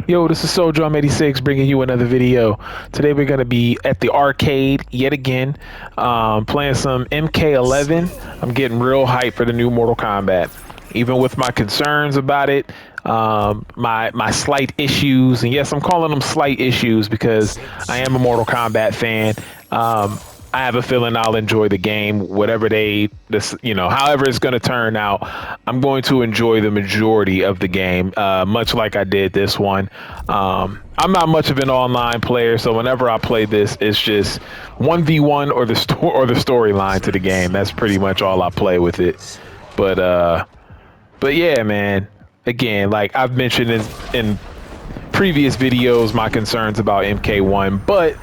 Yo, this is SoulDrum86 bringing you another video. Today we're going to be at the arcade yet again, playing some MK11. I'm getting real hyped for the new Mortal Kombat. Even with my concerns about it, my slight issues, and yes, I'm calling them slight issues because I am a Mortal Kombat fan. I have a feeling I'll enjoy the game, whatever however it's going to turn out. I'm going to enjoy the majority of the game, much like I did this one. I'm not much of an online player, so whenever I play this, it's just 1v1 or the storyline to the game. That's pretty much all I play with it. But yeah, man. Again, like I've mentioned in previous videos, my concerns about MK1, but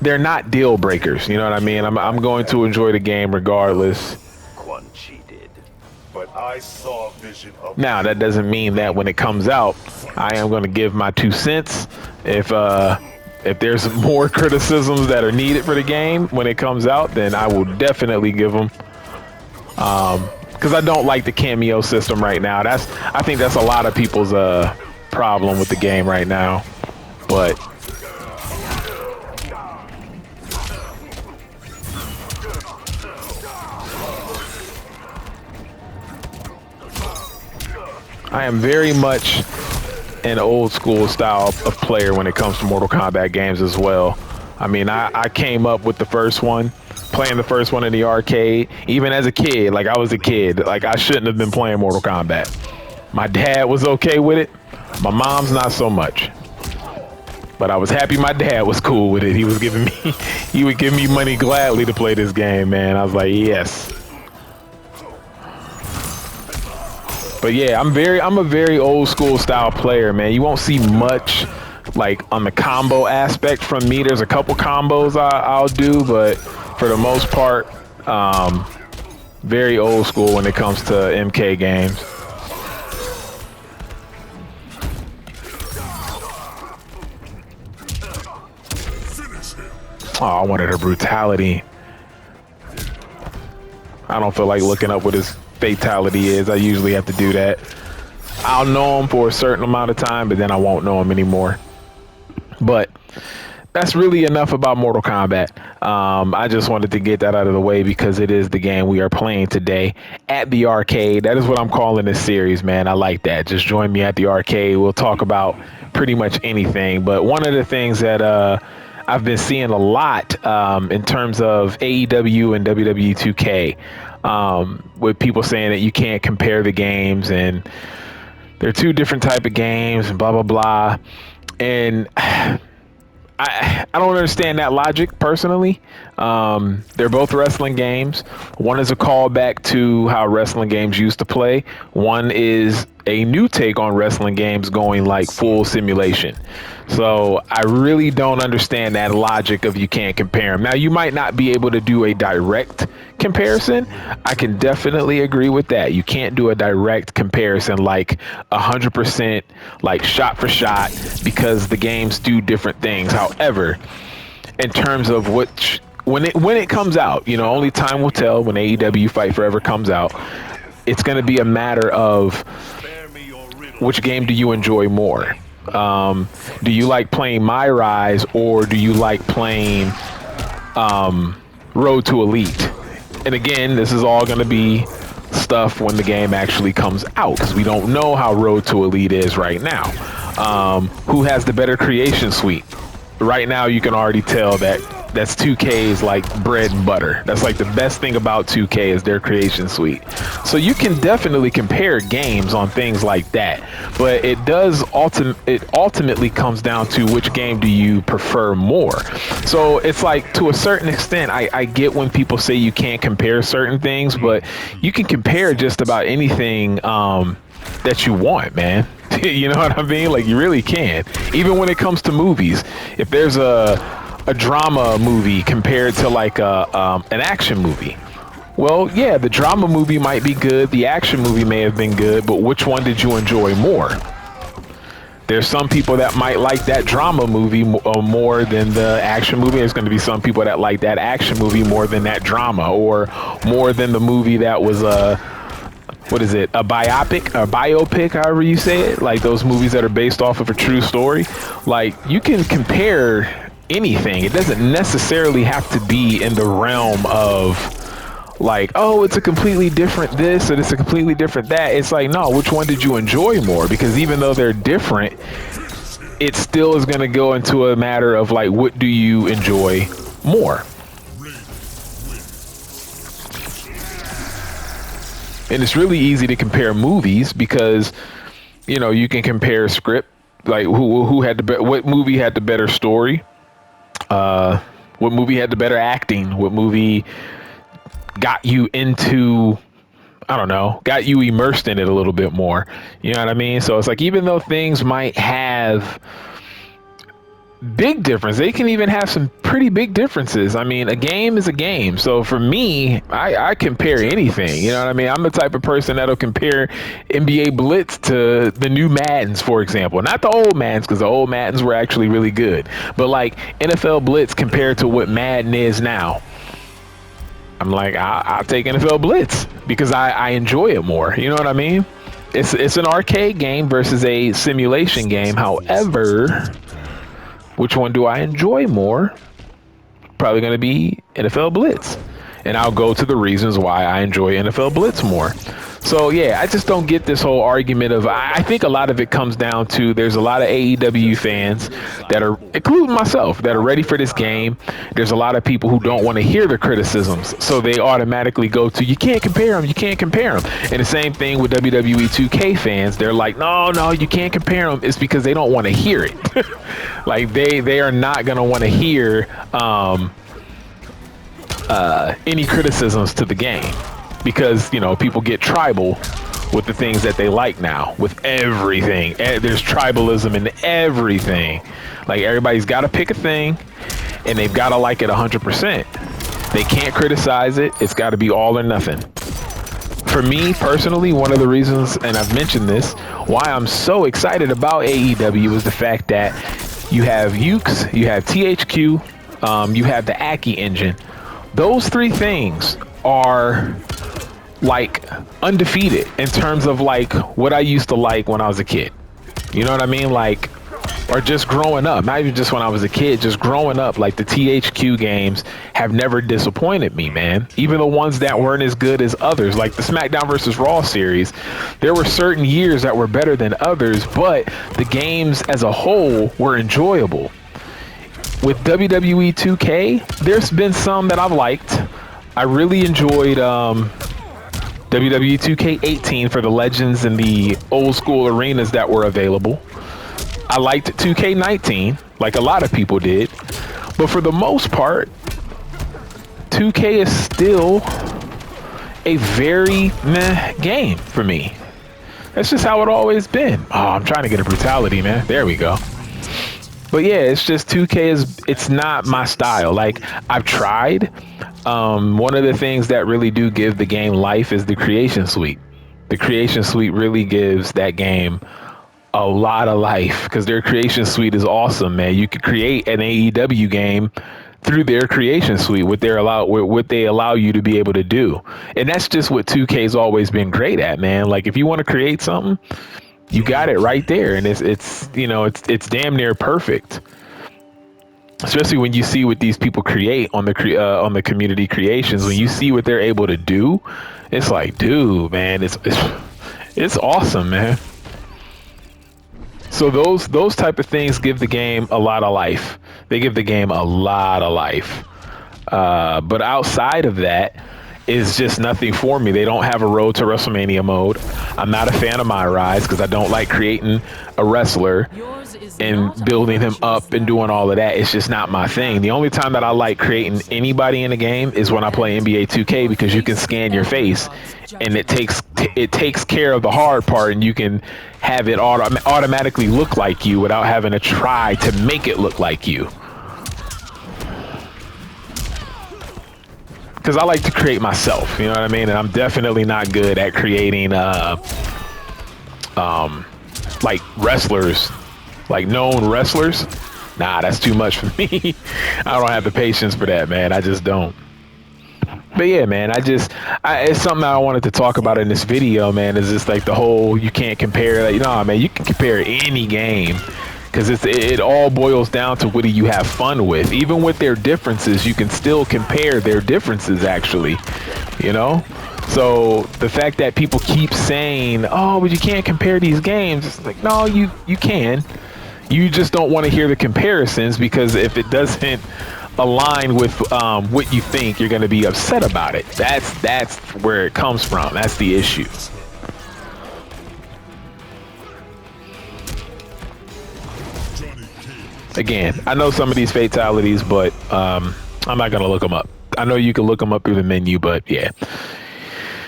they're not deal breakers. You know what I mean? I'm going to enjoy the game regardless. Cheated, but I saw a vision of now, that doesn't mean that when it comes out, I am going to give my 2 cents. If there's more criticisms that are needed for the game when it comes out, then I will definitely give them. Because I don't like the cameo system right now. I think that's a lot of people's problem with the game right now. But I am very much an old school style of player when it comes to Mortal Kombat games as well. I mean, I came up with the first one, playing the first one in the arcade, even as a kid. Like, I was a kid. Like, I shouldn't have been playing Mortal Kombat. My dad was okay with it. My mom's not so much. But I was happy my dad was cool with it. He would give me money gladly to play this game, man. I was like, yes. But yeah, I'm a very old school style player, man. You won't see much like on the combo aspect from me. There's a couple combos I'll do, but for the most part, very old school when it comes to MK games. Oh, I wanted her brutality. I don't feel like looking up what his fatality is. I usually have to do that. I'll know him for a certain amount of time, but then I won't know him anymore. But that's really enough about Mortal Kombat. I just wanted to get that out of the way because it is the game we are playing today at the arcade. That is what I'm calling this series, man. I like that. Just join me at the arcade. We'll talk about pretty much anything. But one of the things that I've been seeing a lot in terms of AEW and WWE 2K, with people saying that you can't compare the games and they're two different type of games and blah, blah, blah. And I don't understand that logic personally. They're both wrestling games. One is a callback to how wrestling games used to play. One is a new take on wrestling games going like full simulation. So I really don't understand that logic of you can't compare them. Now, you might not be able to do a direct comparison. I can definitely agree with that. You can't do a direct comparison like 100% like shot for shot because the games do different things. However, in terms of which when it comes out, you know, only time will tell when AEW Fight Forever comes out. It's going to be a matter of which game do you enjoy more? Do you like playing My Rise or do you like playing Road to Elite? And again, this is all going to be stuff when the game actually comes out because we don't know how Road to Elite is right now. Who has the better creation suite? Right now, you can already tell that's 2K's like bread and butter. That's like the best thing about 2K is their creation suite. So you can definitely compare games on things like that, but it ultimately comes down to which game do you prefer more. So it's like, to a certain extent, I get when people say you can't compare certain things, but you can compare just about anything that you want, man. You know what I mean? Like, you really can. Even when it comes to movies, if there's a drama movie compared to like an action movie, well, yeah, the drama movie might be good, the action movie may have been good, but which one did you enjoy more? There's some people that might like that drama movie more than the action movie. There's going to be some people that like that action movie more than that drama, or more than the movie that was what is it, a biopic, however you say it, like those movies that are based off of a true story. Like, you can compare anything. It doesn't necessarily have to be in the realm of like, oh, it's a completely different this and it's a completely different that. It's like, no, which one did you enjoy more? Because even though they're different, it still is going to go into a matter of like, what do you enjoy more? And it's really easy to compare movies because, you know, you can compare script, like who had what movie had the better story, what movie had the better acting, what movie got you into, I don't know, got you immersed in it a little bit more. You know what I mean? So it's like, even though things might have big difference, they can even have some pretty big differences. I mean, a game is a game. So for me, I compare anything. You know what I mean? I'm the type of person that'll compare NBA Blitz to the new Maddens, for example. Not the old Maddens, because the old Maddens were actually really good. But like NFL Blitz compared to what Madden is now. I'm like, I'll take NFL Blitz because I enjoy it more. You know what I mean? It's an arcade game versus a simulation game. However, which one do I enjoy more? Probably going to be NFL Blitz. And I'll go to the reasons why I enjoy NFL Blitz more. So, yeah, I just don't get this whole argument of, I think a lot of it comes down to, there's a lot of AEW fans that are, including myself, that are ready for this game. There's a lot of people who don't want to hear the criticisms. So they automatically go to, you can't compare them, you can't compare them. And the same thing with WWE 2K fans. They're like, no, you can't compare them. It's because they don't want to hear it. Like, they are not going to want to hear any criticisms to the game. Because, you know, people get tribal with the things that they like now, with everything. There's tribalism in everything. Like, everybody's got to pick a thing, and they've got to like it 100%. They can't criticize it. It's got to be all or nothing. For me, personally, one of the reasons, and I've mentioned this, why I'm so excited about AEW is the fact that you have Ukes, you have THQ, you have the Aki engine. Those three things are like undefeated in terms of like what I used to like when I was a kid. You know what I mean? Like, or just growing up, not even just when I was a kid, just growing up, like the THQ games have never disappointed me, man. Even the ones that weren't as good as others, like the SmackDown versus Raw series, there were certain years that were better than others, but the games as a whole were enjoyable. With WWE 2K, there's been some that I've liked. I really enjoyed WWE 2K18 for the legends and the old school arenas that were available. I liked 2K19, like a lot of people did. But for the most part, 2K is still a very meh game for me. That's just how it always been. Oh, I'm trying to get a brutality, man. There we go. But yeah, it's just 2K it's not my style. Like, I've tried. One of the things that really do give the game life is the creation suite. The creation suite really gives that game a lot of life because their creation suite is awesome, man. You could create an AEW game through their creation suite, what they allow you to be able to do. And that's just what 2K's always been great at, man. Like, if you want to create something, you got it right there, and it's you know, it's damn near perfect. Especially when you see what these people create on the community creations, when you see what they're able to do, it's like, dude, man, it's awesome, man. So those type of things give the game a lot of life. They give the game a lot of life. But outside of that, is just nothing for me. They don't have a Road to WrestleMania mode. I'm not a fan of My Rise because I don't like creating a wrestler and building him up and doing all of that. It's just not my thing. The only time that I like creating anybody in a game is when I play NBA 2K because you can scan your face and it takes care of the hard part, and you can have it automatically look like you without having to try to make it look like you. Because I like to create myself, you know what I mean? And I'm definitely not good at creating like wrestlers, like known wrestlers. Nah, that's too much for me. I don't have the patience for that, man. I just don't. But yeah, man, it's something I wanted to talk about in this video, man. Is just like the whole, you can't compare, like, man, you can compare any game, because it all boils down to what do you have fun with. Even with their differences, you can still compare their differences, actually, you know? So the fact that people keep saying, oh, but you can't compare these games, it's like, no, you can. You just don't want to hear the comparisons, because if it doesn't align with what you think, you're going to be upset about it. That's where it comes from. That's the issue. Again, I know some of these fatalities, but I'm not going to look them up. I know you can look them up through the menu, but yeah.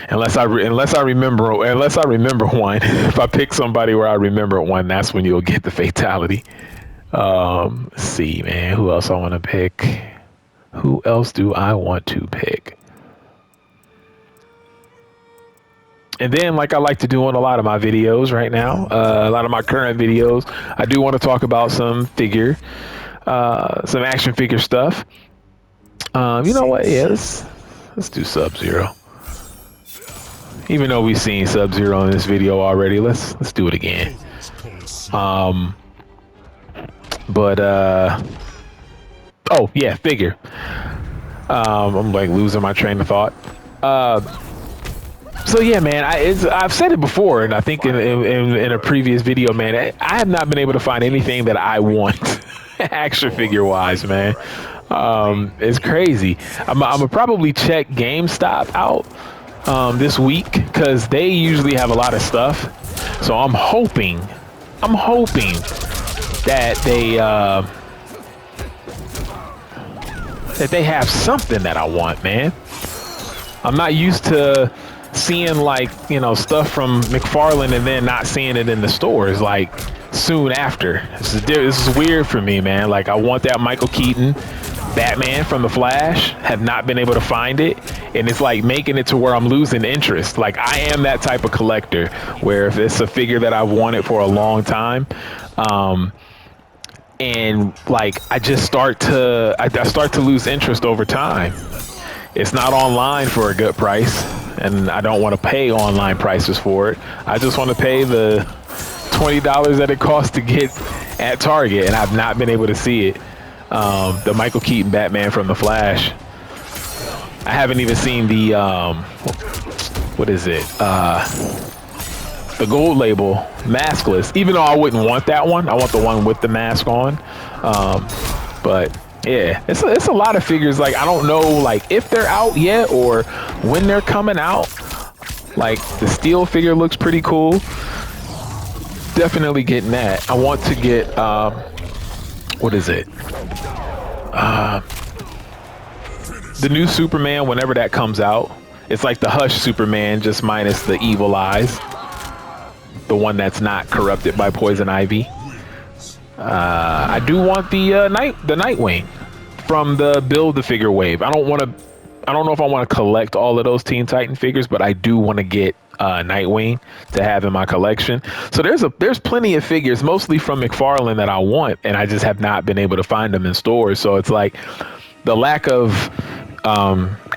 Unless I remember one. If I pick somebody where I remember one, that's when you'll get the fatality. Let's see, man. Who else I want to pick? Who else do I want to pick? And then, like I like to do on a lot of my videos right now, a lot of my current videos, I do want to talk about some action figure stuff. You know what? Yeah, let's do Sub-Zero. Even though we've seen Sub-Zero in this video already, let's do it again. Oh yeah, Figure. I'm like losing my train of thought. So yeah, man, I've said it before, and I think in a previous video, man, I have not been able to find anything that I want action figure wise, man. It's crazy. I'm gonna probably check GameStop out this week, because they usually have a lot of stuff. So I'm hoping that they have something that I want, man. I'm not used to seeing, like, stuff from McFarlane and then not seeing it in the stores like soon after. This is weird for me, man. Like, I want that Michael Keaton Batman from The Flash, have not been able to find it, and it's like making it to where I'm losing interest. Like, I am that type of collector where if it's a figure that I've wanted for a long time, and like I start to lose interest over time. It's not online for a good price, and I don't want to pay online prices for it. I just want to pay the $20 that it costs to get at Target, and I've not been able to see it. The Michael Keaton Batman from The Flash. I haven't even seen the what is it? The gold label maskless. Even though I wouldn't want that one, I want the one with the mask on. But yeah, it's a lot of figures. Like, I don't know, like, if they're out yet or when they're coming out. Like, the steel figure looks pretty cool. Definitely getting that. I want to get what is it? The new Superman, whenever that comes out. It's like the Hush Superman, just minus the evil eyes. The one that's not corrupted by Poison Ivy. I do want the Nightwing from the Build-A-Figure wave. I don't know if I want to collect all of those Teen Titan figures, but I do want to get Nightwing to have in my collection. So there's plenty of figures, mostly from McFarlane, that I want, and I just have not been able to find them in stores. So it's like the lack of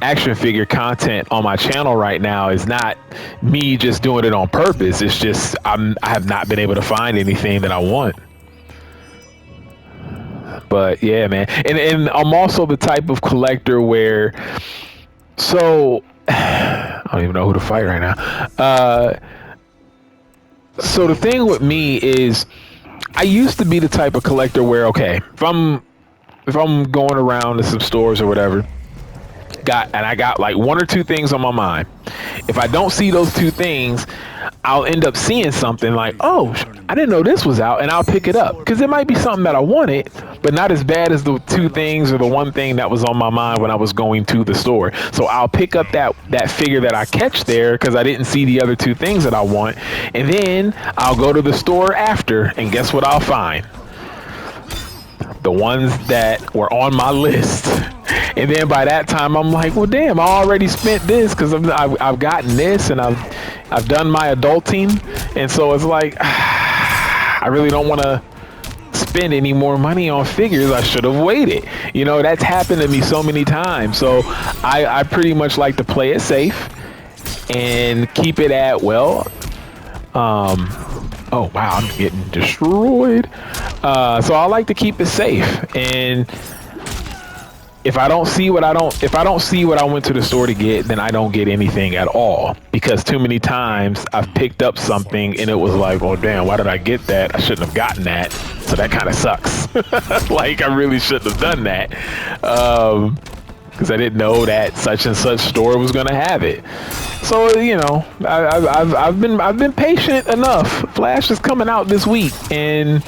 action figure content on my channel right now is not me just doing it on purpose. It's just I have not been able to find anything that I want. But yeah, man, and I'm also the type of collector where, so I don't even know who to fight right now. So the thing with me is, I used to be the type of collector where, okay, if I'm going around to some stores or whatever, I got like one or two things on my mind. If I don't see those two things, I'll end up seeing something like, oh, I didn't know this was out, and I'll pick it up because it might be something that I wanted, but not as bad as the two things or the one thing that was on my mind when I was going to the store. So I'll pick up that figure that I catch there because I didn't see the other two things that I want, and then I'll go to the store after, and guess what I'll find? The ones that were on my list. And then by that time, I'm like, well, damn, I already spent this because I've gotten this, and I've done my adulting. And so it's like, I really don't want to spend any more money on figures. I should have waited. You know, that's happened to me so many times. So I pretty much like to play it safe and keep it at, well, oh wow, I'm getting destroyed. So I like to keep it safe, and if I don't see what I went to the store to get, then I don't get anything at all. Because too many times I've picked up something and it was like, oh damn, why did I get that? I shouldn't have gotten that. So that kind of sucks. Like, I really shouldn't have done that. Because I didn't know that such and such store was gonna have it. So, you know, I've been patient enough. Flash is coming out this week, and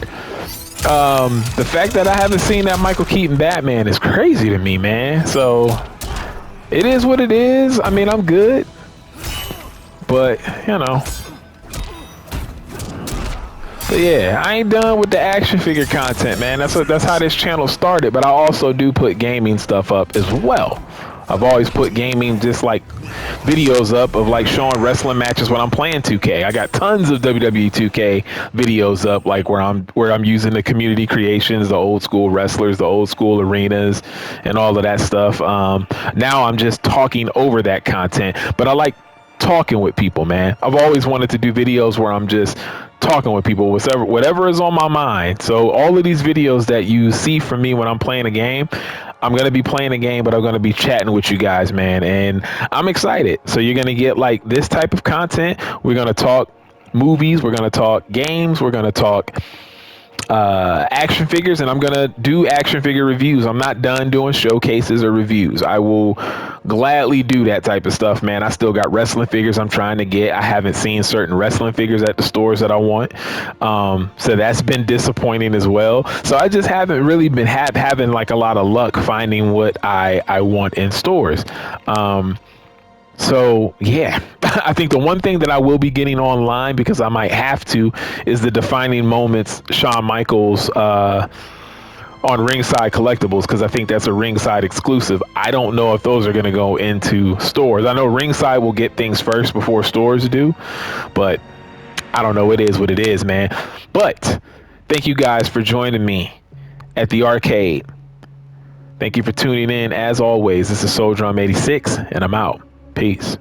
the fact that I haven't seen that Michael Keaton Batman is crazy to me, man. So it is what it is. I mean, I'm good, but you know. But yeah, I ain't done with the action figure content, man. That's how this channel started. But I also do put gaming stuff up as well. I've always put gaming, just like videos up of like showing wrestling matches when I'm playing 2K. I got tons of WWE 2K videos up, like where I'm using the community creations, the old school wrestlers, the old school arenas, and all of that stuff. Now I'm just talking over that content, but I like talking with people, man. I've always wanted to do videos where I'm just talking with people, whatever is on my mind. So all of these videos that you see from me when I'm playing a game, I'm going to be playing a game, but I'm going to be chatting with you guys, man. And I'm excited. So you're going to get like this type of content. We're going to talk movies. We're going to talk games. We're going to talk action figures, and I'm gonna do action figure reviews. I'm not done doing showcases or reviews. I will gladly do that type of stuff, man. I still got wrestling figures I'm trying to get. I haven't seen certain wrestling figures at the stores that I want, so that's been disappointing as well. So I just haven't really been having like a lot of luck finding what I want in stores. So yeah, I think the one thing that I will be getting online, because I might have to, is the Defining Moments Shawn Michaels on Ringside Collectibles, because I think that's a Ringside exclusive. I don't know if those are going to go into stores. I know Ringside will get things first before stores do, but I don't know. It is what it is, man. But thank you guys for joining me at the arcade. Thank you for tuning in. As always, this is Soul Drum 86, and I'm out. Peace.